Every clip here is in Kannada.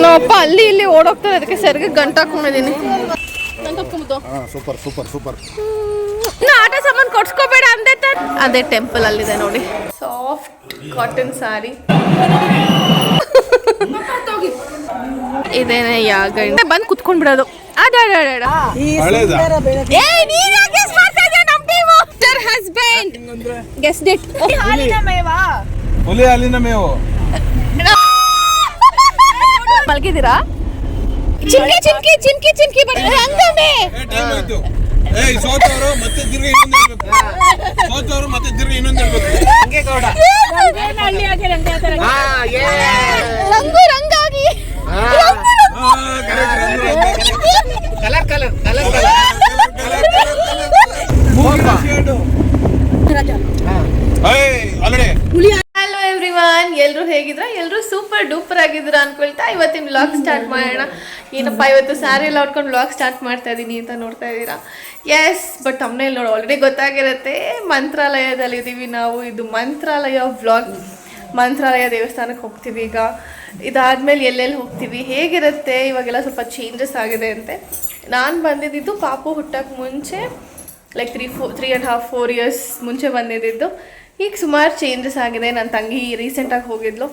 ನಾವಪ್ಪ ಅಲ್ಲಿ ಇಲ್ಲಿ ಓಡೋಗ್ತಾರೆ, ಅದಕ್ಕೆ ಸರಿಗೆ ಗಂಟು ಹಾಕೊಂಡಿದ್ದೀನಿ. Super super super. ಆಟ ಸಾಮಾನು ಕೊಡ್ಸ್ಕೋಬೇಡ ಅಂದೆ. ಅದೇ ಟೆಂಪಲ್ ಅಲ್ಲಿದೆ ನೋಡಿ, ಸಾಫ್ಟ್ ಕಾಟನ್ ಸಾರಿ. ಇದೇನೆ ಯಾಗ ಬಂದು ಕುತ್ಕೊಂಡ್ ಬಿಡೋದು. Husband guessed it. ಹುಲಿ ಹಾಲಿನ ಮೇವು. ಮಲಗಿದ್ದೀರಾ? ಚಿಂಕಿ ಚಿಂಕಿ ಚಿಂಕಿ ಚಿಂಕಿ ಹಂಗಮೆ. ಸೋತವರು ಮತ್ತೆ ತಿರ್ಗಿ ಇನ್ನೊಂದು ಹೇಳ್ಬೇಕು. ರಂಗು ರಂಗಾಗಿ colour colour colour hello everyone, ಎಲ್ಲರೂ ಹೇಗಿದ್ರ? ಎಲ್ಲರೂ ಸೂಪರ್ ಡೂಪರ್ ಆಗಿದ್ರ ಅನ್ಕೊಳ್ತಾ ಇವತ್ತಿನ ವ್ಲಾಗ್ ಸ್ಟಾರ್ಟ್ ಮಾಡೋಣ. ಏನಪ್ಪ ಇವತ್ತು ಸ್ಯಾರಿ ಎಲ್ಲ ಉಟ್ಕೊಂಡು ವ್ಲಾಗ್ ಸ್ಟಾರ್ಟ್ ಮಾಡ್ತಾ ಇದ್ದೀನಿ ಅಂತ ನೋಡ್ತಾ ಇದ್ದೀರಾ. ಎಸ್, ಬಟ್ ತಮ್ಮನೇಲಿ ನೋಡಿ ಆಲ್ರೆಡಿ ಗೊತ್ತಾಗಿರುತ್ತೆ, ಮಂತ್ರಾಲಯದಲ್ಲಿ ಇದ್ದೀವಿ ನಾವು. ಇದು ಮಂತ್ರಾಲಯ ವ್ಲಾಗ್. ಮಂತ್ರಾಲಯ ದೇವಸ್ಥಾನಕ್ಕೆ ಹೋಗ್ತೀವಿ ಈಗ. ಇದಾದ್ಮೇಲೆ ಎಲ್ಲೆಲ್ಲಿ ಹೋಗ್ತೀವಿ, ಹೇಗಿರುತ್ತೆ, ಇವಾಗೆಲ್ಲ ಸ್ವಲ್ಪ ಚೇಂಜಸ್ ಆಗಿದೆ ಅಂತೆ. ನಾನು ಬಂದಿದ್ದು ಪಾಪು ಹುಟ್ಟಕ್ಕೆ ಮುಂಚೆ, ಲೈಕ್ 3.5-4 ಇಯರ್ಸ್ ಮುಂಚೆ ಬಂದಿದ್ದು. ಈಗ ಸುಮಾರು ಚೇಂಜಸ್ ಆಗಿದೆ. ನನ್ನ ತಂಗಿ ರೀಸೆಂಟಾಗಿ ಹೋಗಿದ್ಲು.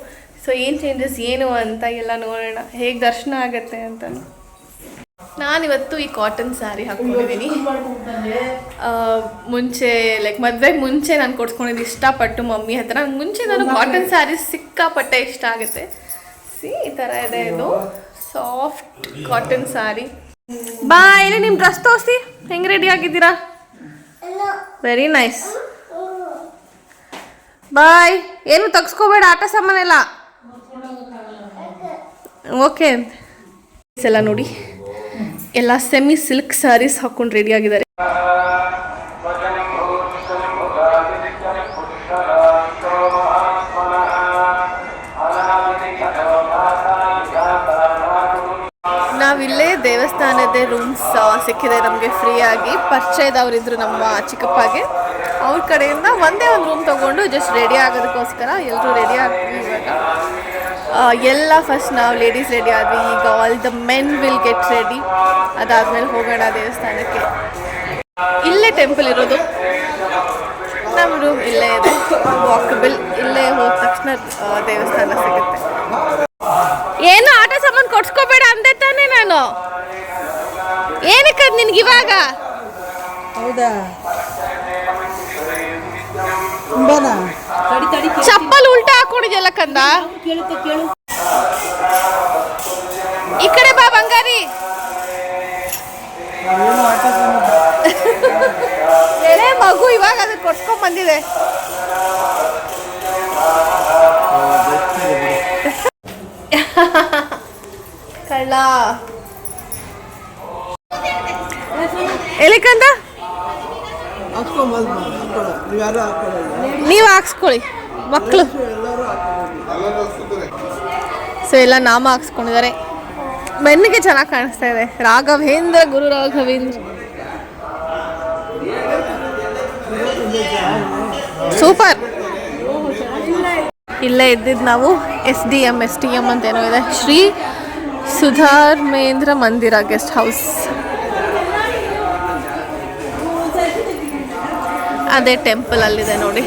ಸೊ ಏನು ಚೇಂಜಸ್ ಏನು ಅಂತ ಎಲ್ಲ ನೋಡೋಣ, ಹೇಗೆ ದರ್ಶನ ಆಗುತ್ತೆ ಅಂತ. ನಾನಿವತ್ತು ಈ ಕಾಟನ್ ಸ್ಯಾರಿ ಹಾಕ್ಕೊಂಡಿದ್ದೀನಿ. ಮುಂಚೆ ಲೈಕ್ ಮದುವೆಗೆ ಮುಂಚೆ ನಾನು ಕೊಡ್ಸ್ಕೊಂಡಿದ್ದು ಇಷ್ಟಪಟ್ಟು ಮಮ್ಮಿ ಹತ್ರ. ನಂಗೆ ಮುಂಚೆ ನಾನು ಕಾಟನ್ ಸ್ಯಾರಿ ಸಿಕ್ಕಾಪಟ್ಟೆ ಇಷ್ಟ ಆಗುತ್ತೆ. ಈ ಥರ ಇದೆ, ಇದು ಸಾಫ್ಟ್ ಕಾಟನ್ ಸ್ಯಾರಿ. ಇಲ್ಲಿ ನಿಮ್ಮ ಡ್ರೆಸ್ ತೋರಿಸಿ, ಹೆಂಗೆ ರೆಡಿ ಆಗಿದ್ದೀರಾ? Very nice. ಬಾಯ್. ಏನು ತೆಗ್ಸ್ಕೋಬೇಡ, ಆಟ ಸಾಮಾನೆಲ್ಲ ಓಕೆ. ಎಲ್ಲ ನೋಡಿ, ಎಲ್ಲ ಸೆಮಿ ಸಿಲ್ಕ್ ಸ್ಯಾರೀಸ್ ಹಾಕೊಂಡು ರೆಡಿ ಆಗಿದ್ದಾರೆ. ನಾವಿಲ್ಲೇ ದೇವಸ್ಥಾನದ ರೂಮ್ಸ್ ಸಿಕ್ಕಿದೆ ನಮಗೆ ಫ್ರೀಯಾಗಿ. ಪರಿಚಯದವರಿದ್ರು ನಮ್ಮ ಚಿಕ್ಕಪ್ಪಗೆ. ಅವ್ರ ಕಡೆಯಿಂದ ಒಂದೇ ಒಂದು ರೂಮ್ ತೊಗೊಂಡು ಜಸ್ಟ್ ರೆಡಿ ಆಗೋದಕ್ಕೋಸ್ಕರ ಎಲ್ಲರೂ ರೆಡಿ ಆಗ್ತೀವಿ ಇವಾಗ. ಎಲ್ಲ ಫಸ್ಟ್ ನಾವು ಲೇಡೀಸ್ ರೆಡಿ ಆದ್ವಿ. ಈಗ all the men will get ready. ಅದಾದ್ಮೇಲೆ ಹೋಗೋಣ ದೇವಸ್ಥಾನಕ್ಕೆ. ಇಲ್ಲೇ ಟೆಂಪಲ್ ಇರೋದು, ನಮ್ಮ ರೂಮ್ ಇಲ್ಲೇ ಇದೆ, ವಾಕಬಲ್. ಇಲ್ಲೇ ಹೋದ ತಕ್ಷಣ ದೇವಸ್ಥಾನ ಸಿಗುತ್ತೆ. ಏನು ಆಟ ಸಾಮಾನು ಕೊಡ್ಸ್ಕೋಬೇಡ ಅಂದೆ ತಾನೆ ನಾನು? ಏನಕ್ಕದ್ ನಿನ್ಗೆ ಇವಾಗ? ಹೌದಾ, ಚಪ್ಪಲ್ ಉಲ್ಟಾ ಹಾಕೊಂಡಿದ್ಯಲ್ಲ ಕಂದ. ಈ ಕಡೆ ಬಾ ಬಂಗಾರಿ. ಎಳೆ ಮಗು ಇವಾಗ ಅದಕ್ಕೆ ಕೊಡ್ಸ್ಕೊಂಡ್ ಬಂದಿದೆ. ಕಳ್ಳ ಎಲ್ಲಿ ಕಂದ? ನೀವು ಹಾಕ್ಸ್ಕೊಳ್ಳಿ ಮಕ್ಕಳು. ಸೊ ಎಲ್ಲ ನಾಮ ಹಾಕ್ಸ್ಕೊಂಡಿದ್ದಾರೆ. ಬೆನ್ನಿಗೆ ಚೆನ್ನಾಗಿ ಕಾಣಿಸ್ತಾ ಇದೆ. ರಾಘವೇಂದ್ರ, ಗುರು ರಾಘವೇಂದ್ರ, ಸೂಪರ್. ಇಲ್ಲೇ ಇದ್ದಿದ್ದು ನಾವು SDM ಅಂತ ಏನೋ ಇದೆ, ಶ್ರೀ ಸುಧಾರ್ಮೇಂದ್ರ ಮಂದಿರ ಗೆಸ್ಟ್ ಹೌಸ್. ಅದೇ ಟೆಂಪಲ್ ಅಲ್ಲಿದೆ ನೋಡಿ,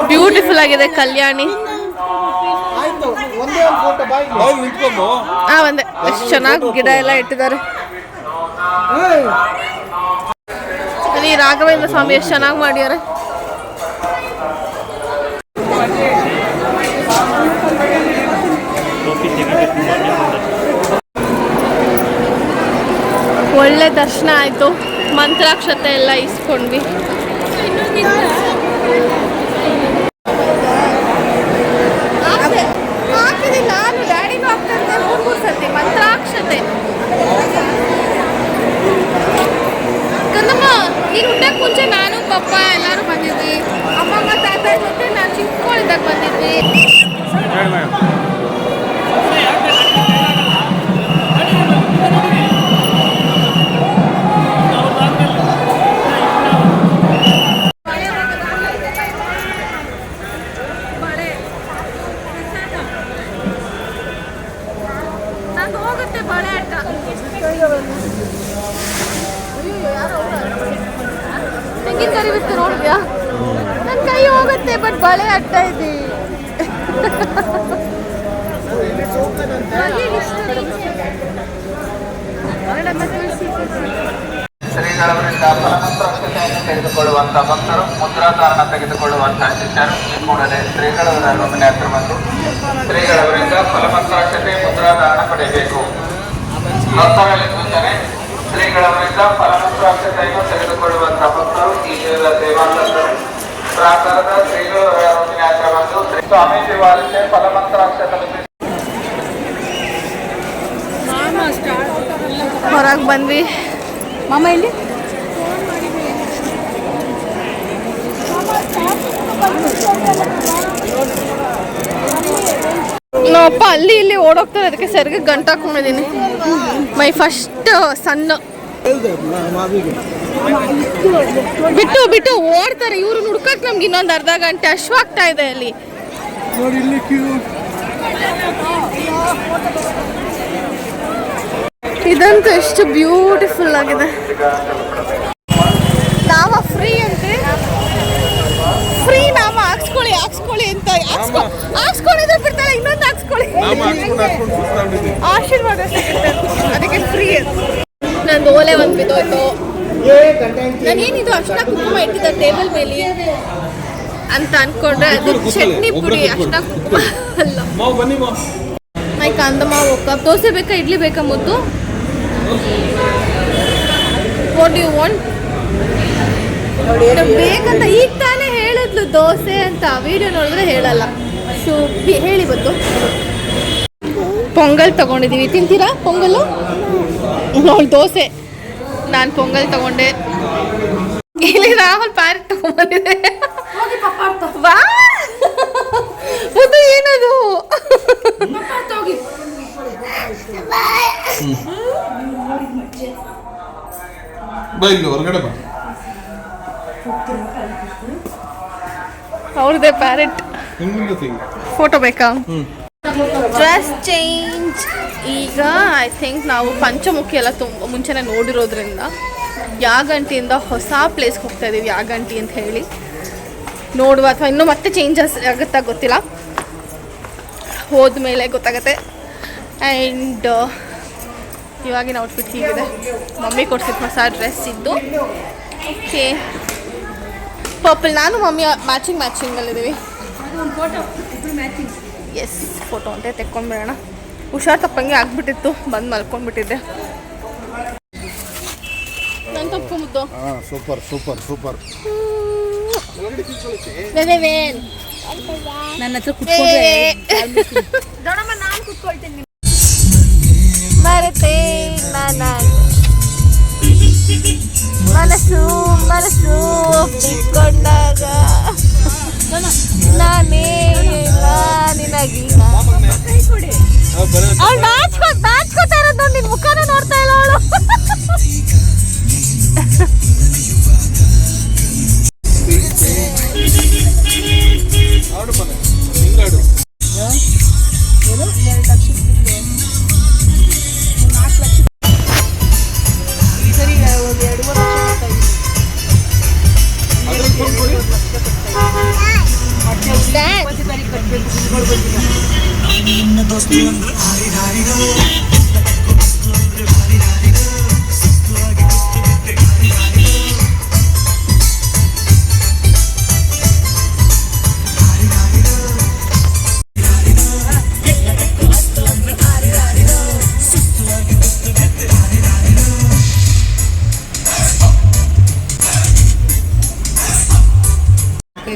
ಬ್ಯೂಟಿಫುಲ್ ಆಗಿದೆ. ಕಲ್ಯಾಣಿ ಒಂದೇ, ಎಷ್ಟು ಚೆನ್ನಾಗಿ ಗಿಡ ಎಲ್ಲ ಇಟ್ಟಿದ್ದಾರೆ. ಅಲ್ಲಿ ರಾಘವೇಂದ್ರ ಸ್ವಾಮಿ ಎಷ್ಟು ಚೆನ್ನಾಗಿ ಮಾಡ್ಯಾರೆ. ಒಳ್ಳೆ ದರ್ಶನ ಆಯಿತು. ಮಂತ್ರಾಕ್ಷತೆ ಎಲ್ಲ ಇಸ್ಕೊಂಡ್ವಿ. ಹಾಕಿದ್ದೀನಿ ನಾನು, ಡ್ಯಾಡಿನೂ ಹಾಕ್ತಾರೆ 3 ಸರ್ತಿ ಮಂತ್ರಾಕ್ಷತೆ. ಕಂದಮ್ಮ, ಈಗ ಹುಟ್ಟಕ್ಕೆ ಮುಂಚೆ ನಾನು ಪಪ್ಪ ಎಲ್ಲರೂ ಬಂದಿದ್ವಿ. ಅಮ್ಮಮ್ಮ ತಾತ ಜೊತೆ ನಾನು ಚಿಕ್ಕವಳಿದ್ದಾಗ ಬಂದಿದ್ವಿ. ಕರಿವಿತ್ತು ನೋಡಿದ್ಯಾ? ನನ್ನ ಕೈ ಹೋಗುತ್ತೆ ಬಟ್ ಬಳೆ ಆಗ್ತಾ ಇದೆ. ಶ್ರೀಗಳವರಿಂದ ಫಲಮಂತ್ರಾಕ್ಷತೆಯನ್ನು ತೆಗೆದುಕೊಳ್ಳುವಂತ ಭಕ್ತರು ಮುದ್ರಾಧಾರಣ ತೆಗೆದುಕೊಳ್ಳುವಂತ ಶಿಷ್ಯರು ಈ ಕೂಡಲೇ ಶ್ರೀಗಳವರ ಗಮನ ಹತ್ರ ಬಂದು ಶ್ರೀಗಳವರಿಂದ ಫಲಮಂತ್ರಾಕ್ಷತೆ ಮುದ್ರಾಧಾರಣ ಪಡೆಯಬೇಕು. ಭಕ್ತರಲ್ಲಿ ಸೂಚನೆ, ಶ್ರೀಗಳವರಿಂದ ಫಲಮಂತ್ರಾಕ್ಷತೆಯನ್ನು ತೆಗೆದುಕೊಳ್ಳುವಂತ ಭಕ್ತರು ಈ ದೇವರ ದೇವಾಲಯರು ಪ್ರಾಕಾರದ ಶ್ರೀಗಳವರ ಗಮನ ಹತ್ರ ಬಂದು ಶ್ರೀ ಸ್ವಾಮೀಜಿ ವಾರಿಸೆ ಫಲಮಂತ್ರಾಕ್ಷತೆ ಹೊರಗೆ ಬಂದ್ವಿ. ಮಾಮ ಇಲ್ಲಿ ನಮ್ಮಪ್ಪ ಅಲ್ಲಿ ಇಲ್ಲಿ ಓಡೋಗ್ತಾರೆ, ಅದಕ್ಕೆ ಸರಿಗೆ ಗಂಟು ಹಾಕೊಂಡಿದ್ದೀನಿ. ಮೈ ಫಸ್ಟ್ ಸಣ್ಣ ಬಿಟ್ಟು ಬಿಟ್ಟು ಓಡ್ತಾರೆ ಇವರು. ಹುಡ್ಕಕ್ ನಮ್ಗೆ ಇನ್ನೊಂದು ಅರ್ಧ ಗಂಟೆ ಅಶ್ವಾಗ್ತಾ ಇದೆ ಅಲ್ಲಿ. ಇದಂತೂ ಎಷ್ಟು ಬ್ಯೂಟಿಫುಲ್ ಆಗಿದೆ. ನಾಮ ಫ್ರೀ ಅಂತೆ, ಫ್ರೀ ನಾಮ ಹಾಕ್ಸ್ಕೊಳ್ಳಿ ಅಂತ ಹಾಕ್ಸ್ಕೊಂಡಿದ್ರೆ ಬಿಡ್ತಾರೆ. ಇನ್ನೊಂದು ಹಾಕ್ಸ್ಕೊಳ್ಳಿ, ಆಶೀರ್ವಾದ ಸಿಗುತ್ತೆ, ಅದಕ್ಕೆ ಫ್ರೀ ಅಂತ. ನಂದು ಓಲೆ ಒಂದು ಬಿದ್ದೋಯ್ತು. ನಾನೇನಿದು ಅರ್ಶಿನ ಕುಂಕುಮ ಇಟ್ಟಿದ್ದ ಟೇಬಲ್ ಮೇಲೆ ಅಂತ ಅನ್ಕೊಂಡ್ರೆ ಅದು ಚಟ್ನಿ ಪುಡಿ, ಅರ್ಶಿನ ಕುಂಕುಮ ಅಲ್ಲ. ಮೈ ಕಂದಮ್ಮ ಒಕ್ಕ ದೋಸೆ ಬೇಕಾ ಇಡ್ಲಿ ಬೇಕಾ ಮುದ್ದು? What you want? ಬೇಕಂತ ಈಗ ತಾನೇ ಹೇಳಿದ್ಲು ದೋಸೆ ಅಂತ. ವಿಡಿಯೋ ನೋಡಿದ್ರೆ ಹೇಳಲ್ಲ. ಹೇಳಿ ಬಂತು. ಪೊಂಗಲ್ ತಗೊಂಡಿದ್ದೀವಿ, ತಿಂತೀರಾ ಪೊಂಗಲ್ಲು? ನೋಡಿ ದೋಸೆ, ನಾನು ಪೊಂಗಲ್ ತಗೊಂಡೆ. ಇಲ್ಲಿ ರಾಹುಲ್ ಪ್ಯಾರೆಟ್ ತಗೊಂಡ್ಬಂದಿದೆ. ವಾ ಮುದ್ದು ಏನದು? ಹೊರಗಡೆ ಬಾ. ಅವ್ರದ್ದೇ ಪ್ಯಾರೆಟ್. ಫೋಟೋ ಬೇಕಾ? Dress change. ಈಗ ಐ ಥಿಂಕ್ ನಾವು ಪಂಚಮುಖಿ ಎಲ್ಲ ಮುಂಚೆನೇ ನೋಡಿರೋದ್ರಿಂದ ಯಾಗಂಟಿಯಿಂದ ಹೊಸ ಪ್ಲೇಸ್ಗೆ ಹೋಗ್ತಾ ಇದ್ದೀವಿ. ಯಾಗಂಟಿ ಅಂತ ಹೇಳಿ ನೋಡುವ, ಅಥವಾ ಇನ್ನೂ ಮತ್ತೆ ಚೇಂಜಸ್ ಆಗುತ್ತಾ ಗೊತ್ತಿಲ್ಲ, ಹೋದ್ಮೇಲೆ ಗೊತ್ತಾಗತ್ತೆ. ಆ್ಯಂಡ್ ಇವಾಗಿನ ಔಟ್ಫಿಟ್ ಹೀಗಿದೆ. ಮಮ್ಮಿ ಕೊಡ್ಸಿದ್ದು ಹೊಸ ಡ್ರೆಸ್ ಇದ್ದು. Okay, purple. ನಾನು ಮಮ್ಮಿ ಮ್ಯಾಚಿಂಗಲ್ಲಿದ್ದೀವಿ. ಎಸ್, ಫೋಟೋ ಅಂತ ತೆಕ್ಕೊಂಡ್ಬಿಡೋಣ. ಹುಷಾರು ತಪ್ಪಂಗೆ ಆಗ್ಬಿಟ್ಟಿತ್ತು, ಬಂದು ಮಲ್ಕೊಂಡ್ಬಿಟ್ಟಿದ್ದೆ. ನಾನು ತಪ್ಕೊಂಬಿದ್ದು. Super super super. ನನ್ನ ಹತ್ರ ಕುತ್ಕೊಂಡ್ರೆ ನಾನು ಕುತ್ಕೊಳ್ತೀನಿ. ಮರೆತೆ ಮನಸ್ಸು ಬಿಟ್ಕೊಂಡಾಗ ನಾನೇ ನಿನಗೀಗ. ಅವ್ಳು ನಾಚ್ಕೋತಾ ಇರೋದು ನೋಡಿ, ನಿನ್ನ ಮುಖಾನ ನೋಡ್ತಾ ಇಲ್ಲ ಅವಳು.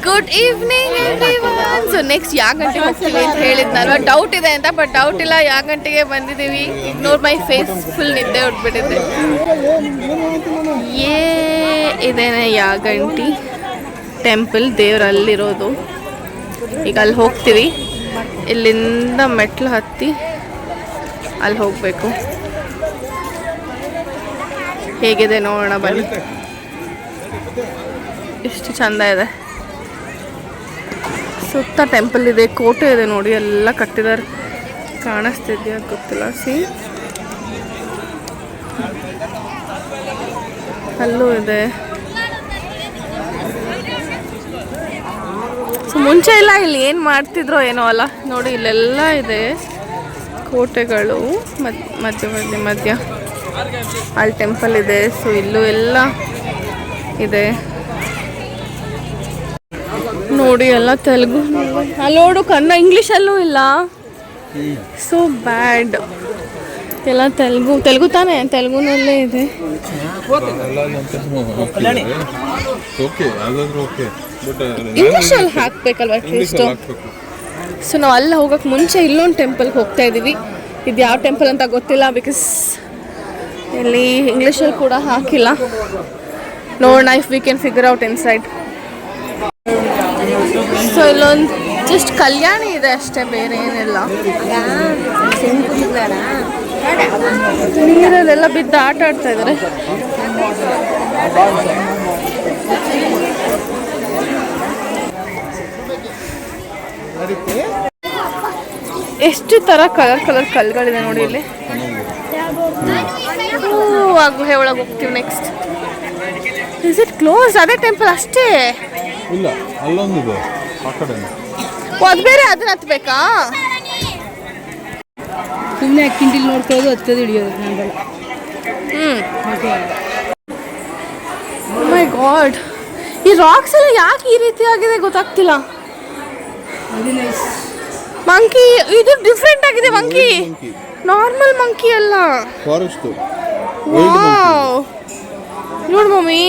Good evening everyone. So next ಯಾವ ಗಂಟೆಗೆ ಹೋಗ್ತೀವಿ ಅಂತ ಹೇಳಿದ್ನಲ್ವ, ಡೌಟ್ ಇದೆ ಅಂತ. ಬಟ್ ಡೌಟ್ ಇಲ್ಲ, ಯಾವ ಗಂಟೆಗೆ ಬಂದಿದ್ದೀವಿ. ಇಗ್ನೋರ್ ಮೈ ಫೇಸ್, ಫುಲ್ ನಿದ್ದೆ ಹೊಟ್ಬಿಟ್ಟಿದೆ. ಇದೇನೆ ಯಾಗಂಟಿ ಟೆಂಪಲ್, ದೇವರಲ್ಲಿರೋದು. ಈಗ ಅಲ್ಲಿ ಹೋಗ್ತೀವಿ. ಇಲ್ಲಿಂದ ಮೆಟ್ಲು ಹತ್ತಿ ಅಲ್ಲಿ ಹೋಗಬೇಕು. ಹೇಗಿದೆ ನೋಡೋಣ ಬನ್ನಿ. ಎಷ್ಟು ಚಂದ ಇದೆ. ಸುತ್ತ ಟೆಂಪಲ್ ಇದೆ, ಕೋಟೆ ಇದೆ ನೋಡಿ, ಎಲ್ಲ ಕಟ್ಟಿದ್ದಾರೆ. ಕಾಣಿಸ್ತಿದ್ಯಾ ಗೊತ್ತಿಲ್ಲ. ಸಿ, ಅಲ್ಲೂ ಇದೆ. ಮುಂಚೆ ಎಲ್ಲ ಇಲ್ಲಿ ಏನು ಮಾಡ್ತಿದ್ರೋ ಏನೋ ಅಲ್ಲ. ನೋಡಿ ಇಲ್ಲೆಲ್ಲ ಇದೆ ಕೋಟೆಗಳು, ಮಧ್ಯ ಅಲ್ಲಿ ಟೆಂಪಲ್ ಇದೆ. ಸೊ ಇಲ್ಲೂ ಎಲ್ಲ ಇದೆ ನೋಡಿ, ಎಲ್ಲ ತೆಲುಗು. ಅಲ್ಲಿ ನೋಡು ಕನ್ನಡ, ಇಂಗ್ಲೀಷಲ್ಲೂ ಇಲ್ಲ. ಸೊ ಬ್ಯಾಡ್. ಎಲ್ಲ ತೆಲುಗು ತಾನೇ, ತೆಲುಗುನಲ್ಲೇ ಇದೆ. ಇಂಗ್ಲೀಷಲ್ಲಿ ಹಾಕ್ಬೇಕಲ್ವ ಅಟ್ಲೀಸ್ಟು. ಸೊ ನಾವು ಅಲ್ಲಿ ಹೋಗೋಕ್ಕೆ ಮುಂಚೆ ಇಲ್ಲೊಂದು ಟೆಂಪಲ್ಗೆ ಹೋಗ್ತಾ ಇದ್ದೀವಿ. ಇದು ಯಾವ ಟೆಂಪಲ್ ಅಂತ ಗೊತ್ತಿಲ್ಲ, ಬಿಕಾಸ್ ಇಲ್ಲಿ ಇಂಗ್ಲೀಷಲ್ಲಿ ಕೂಡ ಹಾಕಿಲ್ಲ. ನೋಡೋಣ if we can figure out inside. So ಇಲ್ಲೊಂದು ಜಸ್ಟ್ ಕಲ್ಯಾಣಿ ಇದೆ ಅಷ್ಟೇ, ಬೇರೆ ಏನಿಲ್ಲ. ನೀರಲ್ಲೆಲ್ಲ ಬಿದ್ದು ಆಟ ಆಡ್ತಾ ಇದ್ದಾರೆ. ಎಷ್ಟು ತರ ಕಲರ್ ಕಲ್ಗಳಿದೆ ನೋಡಿ ಇಲ್ಲಿ. ಗುಹೆ ಒಳಗೆ ಹೋಗ್ತೀವಿ ನೆಕ್ಸ್ಟ್. Is it close? ಅದೇ ಟೆಂಪಲ್ ಅಷ್ಟೇ ಇಲ್ಲ, ಅಲ್ಲೊಂದಿದೆ ಆ ಕಡೆ. ಅದು ಬೇರೆ, ಅದನ್ನ ಹತ್ಬೇಕಾ? ಸುಮ್ಮನೆ ಕಿಂಡಿಲ್ ನೋಡ್ಕೊಳ್ಳೋದು, ಹತ್ತೋದು, ಹಿಡಿಯೋದು ನಮ್ಮಲ್ಲ. ಮೈ ಗಾಡ್, ಈ ರಾಕ್ಸ್ ಎಲ್ಲ ಯಾಕೆ ಈ ರೀತಿ ಆಗಿದೆ ಗೊತ್ತಾಗ್ತಿಲ್ಲ. ಮಂಕಿ ಇದು ಡಿಫ್ರೆಂಟ್ ಆಗಿದೆ. ಮಂಕಿ ನಾರ್ಮಲ್ ಮಂಕಿ ಅಲ್ಲ, ಫಾರೆಸ್ಟ್. ವಾವ್, ನೋಡು ಮಮ್ಮಿ,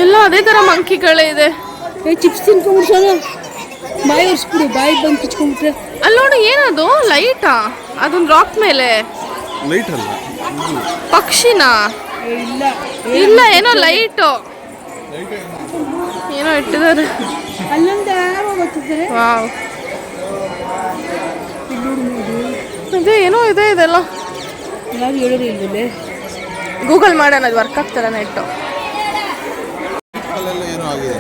ಎಲ್ಲ ಅದೇ ತರ ಮಂಕಿಗಳೇ ಇದೆ. ಚಿಪ್ಸ್ ತಿನ್ಕೊಂಡ್ಬಿಡ್ಸೋದು, ಬಾಯಿ ಒರ್ಸ್ಬಿಡು, ಬಾಯಿ ಬಂದು ಕಿಚ್ಕೊಂಡ್ಬಿಟ್ರೆ. ಅಲ್ಲಿ ನೋಡಿ, ಏನದು ಲೈಟಾ? ಅದೊಂದು ರಾಕ್ ಮೇಲೆ ಲೈಟ್ ಅಲ್ಲ, ಪಕ್ಷಿನಾ? ಇಲ್ಲ, ಏನೋ ಲೈಟು ಏನೋ ಇಟ್ಟಿದ್ದಾರೆ. ಅಲ್ಲೊಂದು ಬರ್ತಿದ್ದಾರೆ. ವಾವ್, ಅದೇ ಏನೋ ಇದೆ ಇದೆಲ್ಲ. ಯಾರು ಹೇಳಿರಿ ಇಲ್ಲೇ ಗೂಗಲ್ ಮಾಡೋಣ, ಅದು ವರ್ಕ್ ಆಗ್ತಾರ ನೆಟ್ಟು. ಏನೋ ಆಗಿದೆ.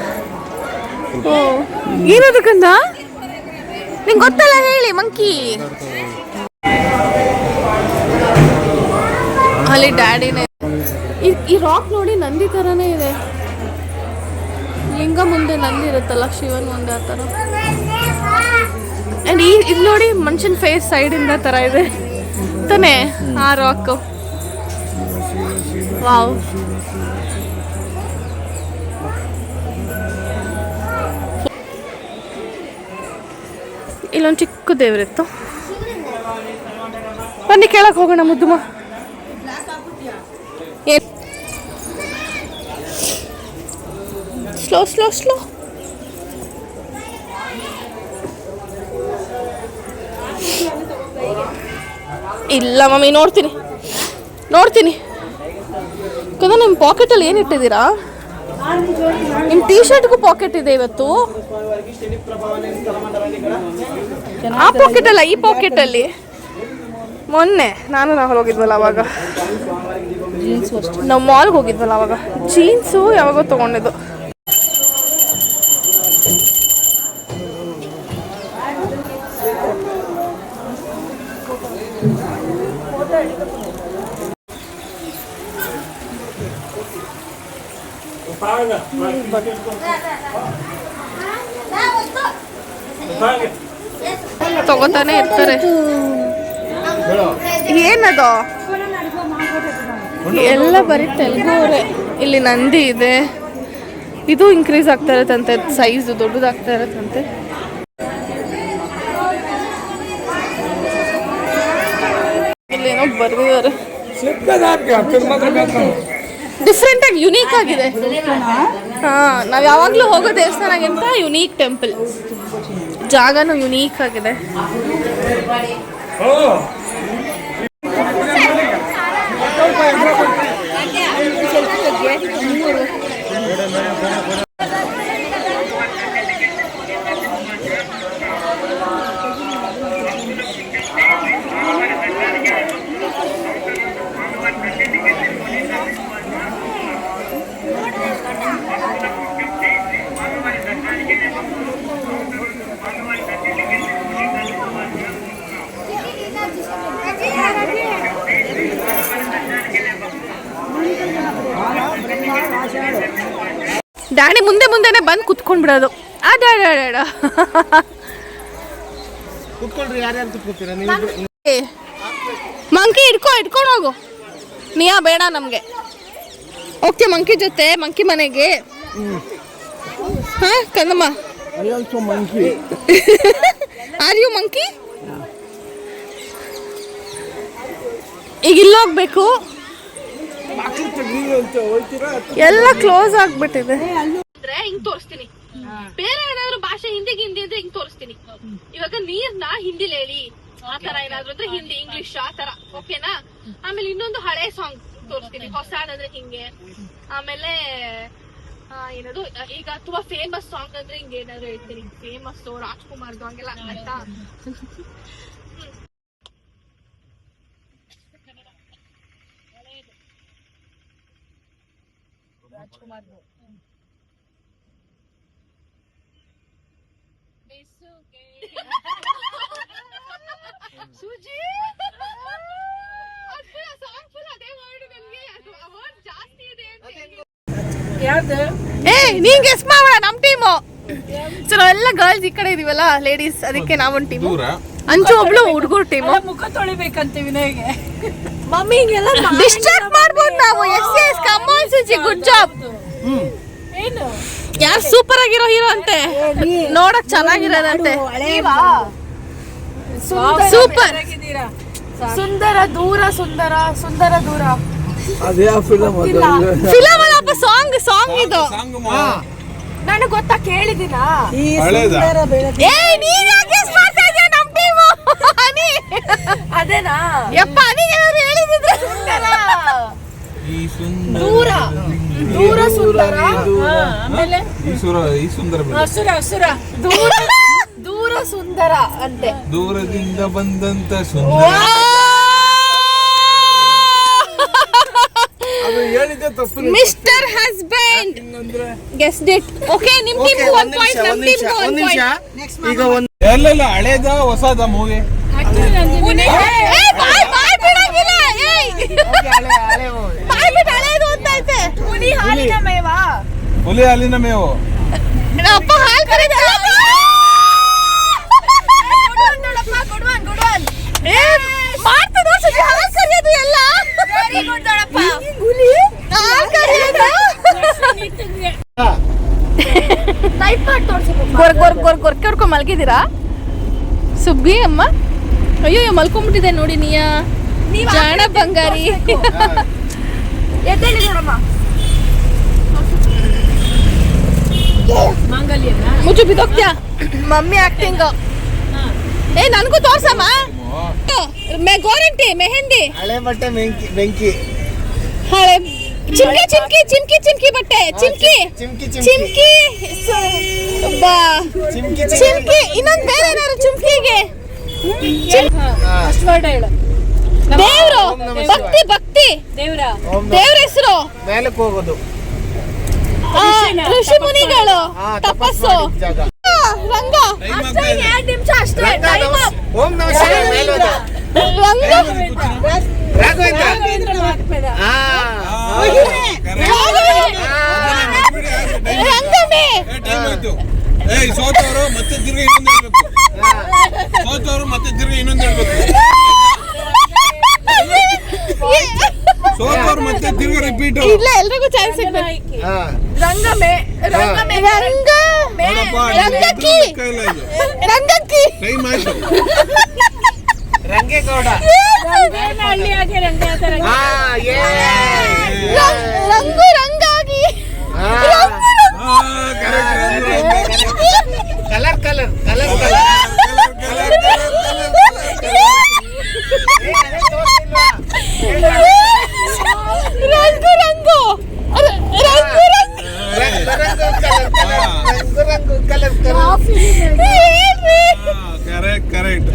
ಏನದು ಕಂದ? ನಿಂಗೆ ಗೊತ್ತಲ್ಲ, ಹೇಳಿ. ಮಂಕಿ ಅಲ್ಲಿ ಡ್ಯಾಡಿನೇ. ಈ ರಾಕ್ ನೋಡಿ ನಂದಿ ಥರನೇ ಇದೆ. ಲಿಂಗ ಮುಂದೆ ನಂದಿ ಇರುತ್ತಲ್ಲ, ಶಿವನ್ ಮುಂದೆ ಆ ಥರ. ಆ್ಯಂಡ್ ಇದು ನೋಡಿ, ಮನುಷ್ಯನ ಫೇಸ್ ಸೈಡಿಂದ ಥರ ಇದೆ ತಾನೇ ಆ ರಾಕು. ವಾವ್, ಇಲ್ಲೊಂದು ಚಿಕ್ಕ ದೇವರಿತ್ತು. ಬನ್ನಿ ಕೆಳಗೆ ಹೋಗೋಣ ಮುದ್ದುಮ. Slow slow slow. ಇಲ್ಲ ಮಮ್ಮಿ, ನೋಡ್ತೀನಿ ಕದ. ನಿಮ್ಮ ಪಾಕೆಟಲ್ಲಿ ಏನು ಇಟ್ಟಿದ್ದೀರಾ? ನಿಮ್ಮ ಟೀ ಶರ್ಟ್ಗೂ ಪಾಕೆಟ್ ಇದೆ ಇವತ್ತು. ಆ ಪಾಕೆಟ್ ಅಲ್ಲ, ಈ ಪಾಕೆಟಲ್ಲಿ. ಮೊನ್ನೆ ನಾನು ರಾಹುಲ್ ಹೋಗಿದ್ವಲ್ಲ ಅವಾಗ, ನಾವು ಮಾಲ್ಗೆ ಹೋಗಿದ್ವಲ್ಲ ಅವಾಗ ಜೀನ್ಸು ಯಾವಾಗೋ ತೊಗೊಂಡಿದ್ದು. ತಗೋತಾನೆ ಇರ್ತಾರೆ. ಏನದು ಎಲ್ಲ ಬರೀ ತೆಲುಗುವರೆ. ಇಲ್ಲಿ ನಂದಿ ಇದೆ, ಇದು ಇನ್ಕ್ರೀಸ್ ಆಗ್ತಾ ಇರತ್ತಂತೆ, ಸೈಜ್ ದೊಡ್ಡದಾಗ್ತಾ ಇರತ್ತಂತೆ. ಇಲ್ಲೇನೋ ಬರ್ದಿದ್ದಾರೆ, ಡಿಫ್ರೆಂಟ್ ಆಗಿ ಯುನೀಕ್ ಆಗಿದೆ. ನಾವು ಯಾವಾಗಲೂ ಹೋಗೋ ದೇವಸ್ಥಾನಕ್ಕಿಂತ ಯುನೀಕ್ ಟೆಂಪಲ್, ಜಾಗನೂ ಯುನೀಕ್ ಆಗಿದೆ. ಡ್ಯಾಡಿ ಮುಂದೆ ಮುಂದೆನೆ ಬಂದು ಕುತ್ಕೊಂಡ್ಬಿಡೋದು. ಅಡ ಕುತ್ಕೊಳ್ರಿ, ಯಾರ್ಯಾರು ಕುತ್ಕೊತೀರಾ ನೀವು? ಮಂಕಿ ಇಟ್ಕೊಂಡು ಹೋಗು. ನಿಯಾ ಬೇಡ ನಮಗೆ. ಹೋಗ್ತೀಯ ಮಂಕಿ ಜೊತೆ, ಮಂಕಿ ಮನೆಗೆ? ಹಾ ಕಂದಮ್ಮ, ಮಂಕಿ. Are you monkey? ಈಗ ಇಲ್ಲೋಗ್ಬೇಕು, ಎಲ್ಲ ಕ್ಲೋಸ್ ಆಗ್ಬಿಟ್ಟಿದೆ. ಹಿಂಗ್ ತೋರಿಸ್ತೀನಿ, ಬೇರೆ ಏನಾದ್ರು ಭಾಷೆ ಹಿಂದಿ ಅಂದ್ರೆ ಹಿಂಗ್ ತೋರಿಸ್ತೀನಿ. ಇವಾಗ ನೀರ್ನ ಹಿಂದಿಲಿ ಹೇಳಿ ಆ ತರ ಏನಾದ್ರು ಅಂದ್ರೆ ಹಿಂದಿ, ಇಂಗ್ಲಿಷ್ ಆ ತರ, ಓಕೆನಾ? ಆಮೇಲೆ ಇನ್ನೊಂದು ಹಳೆ ಸಾಂಗ್ ತೋರಿಸ್ತೀನಿ, ಹೊಸಾದಂದ್ರೆ ಹಿಂಗೆ. ಆಮೇಲೆ ಏನದು ಈಗ ತುಂಬಾ ಫೇಮಸ್ ಸಾಂಗ್ ಅಂದ್ರೆ ಹಿಂಗೆ ಏನಾದ್ರು ಹೇಳ್ತೀನಿ, ಫೇಮಸ್ ರಾಜ್ಕುಮಾರ್ದು ಹಂಗೆಲ್ಲ, ಆಯ್ತಾ? ರಾಜ್ಕುಮಾರ್ದು ಸುಜಿ ಅದೇ ವರ್ಡ್ ನನಗೆ ವರ್ಡ್ ಜಾಸ್ತಿ ಇದೆ. ನೀನ್ ಗೆಸ್ ಮಾಡ, ನಮ್ ಟೀಮು. ಸೊ ನಾವೆಲ್ಲ ಗರ್ಲ್ಸ್ ಈ ಕಡೆ ಇದೀವಲ್ಲ, ಲೇಡೀಸ್, ಅದಕ್ಕೆ ನಾವೊಂದು ಟೀಮು. ಅಂಚು ಒಬ್ಳು ಹುಡುಗರು ಟೀಮು. ಮುಖ ತೊಳಿಬೇಕಂತ ವಿನಯ್ಗೆ. ಮಮ್ಮಿಗೆಲ್ಲ ಡಿಸ್ಟ್ರಾಕ್ಟ್ ಮಾಡ್ಬೋದು ನಾವು. Yes yes, come on Suji, good job. ಏನು ಯಾರು ಸೂಪರ್ ಆಗಿರೋ ಹೀರೋ ಅಂತೆ, ನೋಡಕ್ ಚೆನ್ನಾಗಿರೋದಂತೆ. ಸೂಪರ್ ಸುಂದರ ದೂರ, ಸುಂದರ ದೂರ. ಅದೇ ಫಿಲಮ್ ಫಿಲಮ್ ಅಲ್ಲಪ್ಪ, ಸಾಂಗ್ ಇದು. ನನಗೆ ಗೊತ್ತಾ, ಕೇಳಿದಿನ. ಅದೇನಾ? ಯಪ್ಪ ನೀನೇನಾದ್ರು ಹೇಳಿದ್ರೆ ದೂರ ಸುಂದರ. ಆಮೇಲೆ ಈ ಸುಂದರ ಅಸುರ ದೂರ ಸುಂದರ ಅಂತೆ. ದೂರದಿಂದ ಬಂದಂತ ಸುಂದರ. ಹೇಳಿದ್ದೆ ತಪ್ಪು. Mister husband guessed it. Okay, ನಿಮ್ ಟೀಮ್ 1 ಪಾಯಿಂಟ್, ನಮ್ ಟೀಮ್ 1 ಪಾಯಿಂಟ್. ಈಗ ಒಂದು ಎಲ್ಲ ಹಳೇದ ಹೊಸದ ಮೂವಿ? ಬಾಯ್ ಬಿಡಂಗಿಲ್ಲ. ಬಾಯ್ ಬಿಟ್ಟು ಹಳೇದು ಅಂತೈತೆ. ಹುಲಿ ಹಾಲಿನ ಮೇವ. ಹುಲಿ ಹಾಲಿನ ಮೇವು. ಅಪ್ಪ ಹಾಲು ಕರೀತಾರೆ. ಮಾಡ್ತದ ಹಾಲು ಕರಿಯೋದು ಎಲ್ಲ. ಹಾಲು ಕರಿಯೋದು ಗೊರ್ಕೆ ಮಲ್ಗಿದ್ದೀರಾ ಸುಬ್ಬಿ ಅಮ್ಮ? ಅಯ್ಯೋ ಮಲ್ಕೊಂಡ್ಬಿಟ್ಟಿದೆ ನೋಡಿ. ನೀಯಾ ಜಾಣ ಬಂಗಾರಿ. ಮುಚ್ಚು ಬಿದ್ದೋಗ್ತೀಯ. Mummy acting. ನನ್ಗೂ ತೋರ್ಸಮ್ಮ. ಗೋರಂಟಿ, ಮೆಹಂದಿ, ಹಳೆ ಬಟ್ಟೆ ಬೆಂಕಿ, ಹಳೆ ಚಿಮ್ಕಿ ಬಟ್ಟೆ, ಚಿಮ್ಕಿ ಇನ್ನೊಂದು ಬೇರೆ ಏನಾದ್ರು ಚಿಮ್ಕಿಗೆ. ದೇವ್ರು, ಭಕ್ತಿ, ದೇವ್ರ ಹೆಸರು, ಮೇಲಕ್ಕೆ ಹೋಗೋದು, ಋಷಿ ಮುನಿಗಳು, ತಪಸ್ಸು, ರಂಗ, ಓಂ ನಮಃ ಶಿವಾಯ, ಮೇಲೋದ, ರಾಘವೇಂದ್ರ, ರಂಗಮೇ. ಸೋತವರು ಮತ್ತೆ ತಿರ್ಗಿ ಇನ್ನೊಂದು ಹೇಳ್ಬೇಕು. ಸೋತವ್ರು ಮತ್ತೆ ತಿರ್ಗಿ ರಿಪೀಟ್. ಇಲ್ಲ, ಎಲ್ರಿಗೂ ಚಾನ್ಸ್ ಸಿಗ್ಬೇಕು. ರಂಗಕ್ಕಿ, ಟೈಮ್ ಆಯ್ತು. ರಂಗೇಗೌಡ, ರಂಗಾಗಿ, ಕಲರ್ ಕರೆಕ್ಟ್.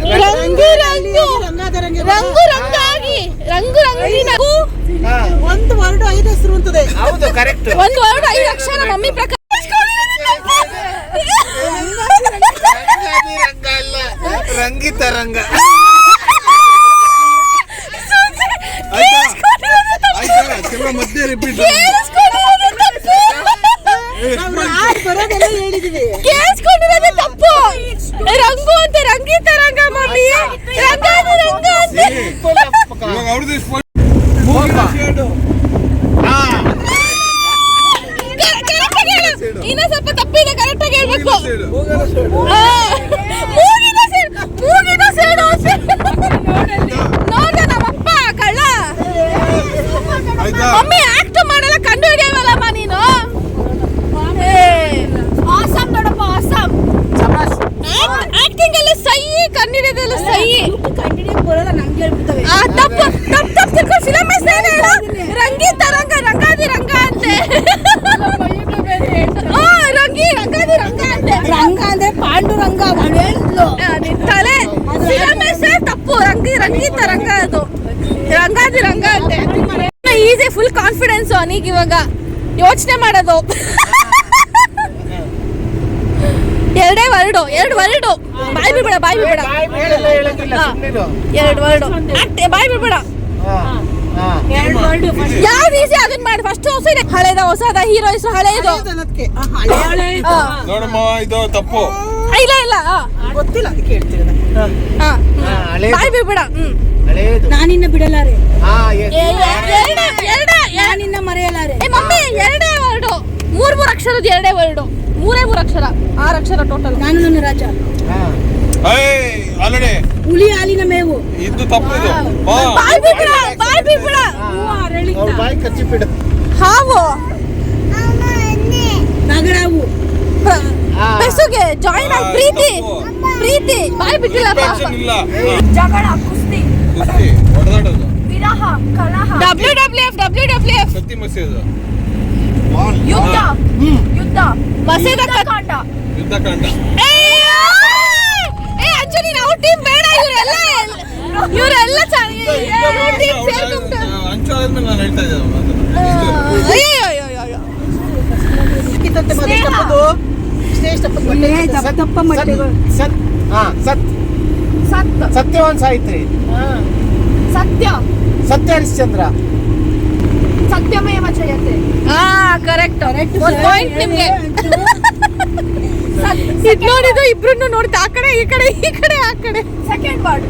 ಒಂದು ವರ್ಡ್ 5 ಹೆಸರು ಅಂತದೆ. ಹೌದು, ಕರೆಕ್ಟ್. ಒಂದು ವರ್ಡ್ 5 ಅಕ್ಷರ. ಮಮ್ಮಿ ಪ್ರಕಾರ ರಂಗ ಅಲ್ಲ, ರಂಗಿತ ರಂಗ. ಆಯ್ತಾ, ಮಧ್ಯೆ ರಿಪೀಟ್. ಬರೋದೆಲ್ಲ ಹೇಳಿದೀವಿ. ಕೇಳಿಸ್ಕೊಂಡಿರೋದೇ ತಪ್ಪು. ರಂಗು ಅಂತ ರಂಗಿತ ರಂಗ ಮಮ್ಮಿ, ರಂಗ ಅದು ರಂಗ ಅಂತ. ಇವಾಗ ಅವ್ರದ್ದು ಇನ್ನ ಸ್ವಲ್ಪ ತಪ್ಪಿದೆ, ಕರೆಕ್ಟ್ ಆಗಿ ಹೇಳ್ಬೇಕು. ಮೂಗಿನ ಸೇಡು ನೋಡ ನಮ್ಮಪ್ಪ ಕಳ್ಳ. ಆಯ್ತಾ? ಮಮ್ಮಿ ಆಕ್ಟ್ ಮಾಡಲ್ಲ, ಕಂಡು ಹಿಡಿಯವಲ್ಲಮ್ಮ ನೀನು. ಆಸಾಮ್ ನೋಡಪ್ಪ, ಆಸಾಮ್. ಆಕ್ಟಿಂಗ್ ಎಲ್ಲ ಸೈ, ಕಂಡು ಹಿಡಿಯೋದೆಲ್ಲ ಸೈ. ಬರೋಲ್ಲ ನಂಗೆ ಹೇಳ್ಬಿಡ್ತವೆ. ತಪ್ಪು ತಪ್ಪು ತಪ್ಪು ತಿಳ್ಕೊಂಡು ಫಿಲಮ್ ಹೆಸರು ರಂಗಿತ ರಂಗ, ರಂಗಾದಿ ರಂಗ ಅಂತೆ. ರಂಗಿ ರಂಗಾದಿ ರಂಗ ಅಂತೆ. ರಂಗ ಅಂದ್ರೆ ಪಾಂಡುರಂಗ ಹೇಳಿದ್ಲು. ನಿನ್ ತಲೆ ಫಿಲಮ್ ಹೆಸರು ತಪ್ಪು. ರಂಗಿತ ರಂಗ, ಅದು ರಂಗಾದಿ ರಂಗ ಅಂತೆ. ಈಸಿ, ಫುಲ್ ಕಾನ್ಫಿಡೆನ್ಸ್ ಅವನಿಗೆ ಇವಾಗ ಯೋಚನೆ ಮಾಡೋದು. ಎರಡು ವರ್ಡು ಬಾಯ್ ಬಿಡ್ಬೇಡ, ಬಾಯ್ ಬಿಡ್ಬೇಡ. ಎರಡು ವರ್ಡು ಬಾಯ್ ಬಿಡ್ಬೇಡ. ಯಾವ್ದು ಈಸಿ ಅದನ್ನ ಮಾಡಿ. ಫಸ್ಟ್ ಹೊಸ ಹಳೇದ, ಹೊಸದ, ಹೀರೋ ಹೆಸರು ಹಳೇದು. ನೋಡಮ್ಮ, ಇದು ತಪ್ಪು. ಇಲ್ಲ ಗೊತ್ತಿಲ್ಲ, ಅದಕ್ಕೆ ಹೇಳ್ತೀನಿ. ಬಾಯ್ ಬಿಡ್ಬೇಡ. ನಾನಿನ್ನ ಬಿಡಲಾರೆ, ಎರಡೇ ನಾನಿನ್ನ ಮರೆಯಲಾರೆ. ಮಮ್ಮಿ ಎರಡೇ ವರ್ಡು, ಮೂರು ಅಕ್ಷರದ ಎರಡೇ ವರ್ಡು. ಮೂರೇ ಅಕ್ಷರ, 6 ಅಕ್ಷರ ಟೋಟಲ್. ನಾನು ನನ್ನ ರಾಜ, ಆಲ್ರೆಡಿ ಹುಲಿ ಹಾಲಿನ ಮೇವು. ಇದು ತಪ್ಪು. ಇದು ಬಾಯ್ ಬಿಡ್ಬೇಡ, ಬಾಯ್ ಬಿಡ್ಬೇಡ. ಬಾಯಿ ಕಚ್ಚಿ ಬಿಡು. ಹಾವು, ನಗರಾವು, ಬೆಸುಗೆ ಜಾಯಿನ್ ಆಗಿ ಪ್ರೀತಿ ಬಾಯ್ ಬಿಟ್ಟಿಲ್ಲ. ಆಕ್ಷನ್ ಇಲ್ಲ. ಜಗಳ, ಕುಸ್ತಿ, ಹೊಡೆದಾಡೋದು, ವಿರಹ, ಕಲಹ, WWF, ಸತ್ತಿ ಮಸೀದು, ಯುದ್ಧ, ಮಸೀದ ಕಾಂಡ, ಯುದ್ಧಕಾಂಡ. ಆಕ್ಚುಲಿ ನಾವು ಟೀಮ್ ಬೇಡ. ಇವರೆಲ್ಲ ಅಂಚು ಆದ್ಮೇಲೆ ನಾನು ಹೇಳ್ತಾ ಇದ್ದೆ ಸತ್ಯವಾನ್ ಸಾಹಿತ್ರಿ, ಸತ್ಯ ಹರಿಶ್ಚಂದ್ರ, ಸತ್ಯಮೇವ ಜಯತೆ. ಕರೆಕ್ಟ್. ಒಂದು ಪಾಯಿಂಟ್ ನಿಮ್ಗೆ. ಇದು ನೋಡಿದ್ದು ಇಬ್ರು ನೋಡ್ತಾ, ಆ ಕಡೆ ಈ ಕಡೆ, ಆ ಕಡೆ. Second word